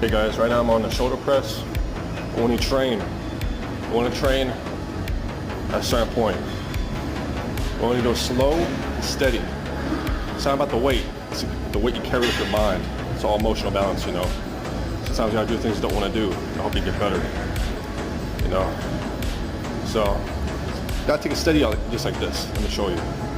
Okay guys, right now I'm on the shoulder press. When you train at a certain point. When you go slow and steady. It's not about the weight. It's the weight you carry with your mind. It's all emotional balance, you know. Sometimes you gotta do things you don't want to do to help you get better. You know. So, you gotta take it steady out just like this. Let me show you.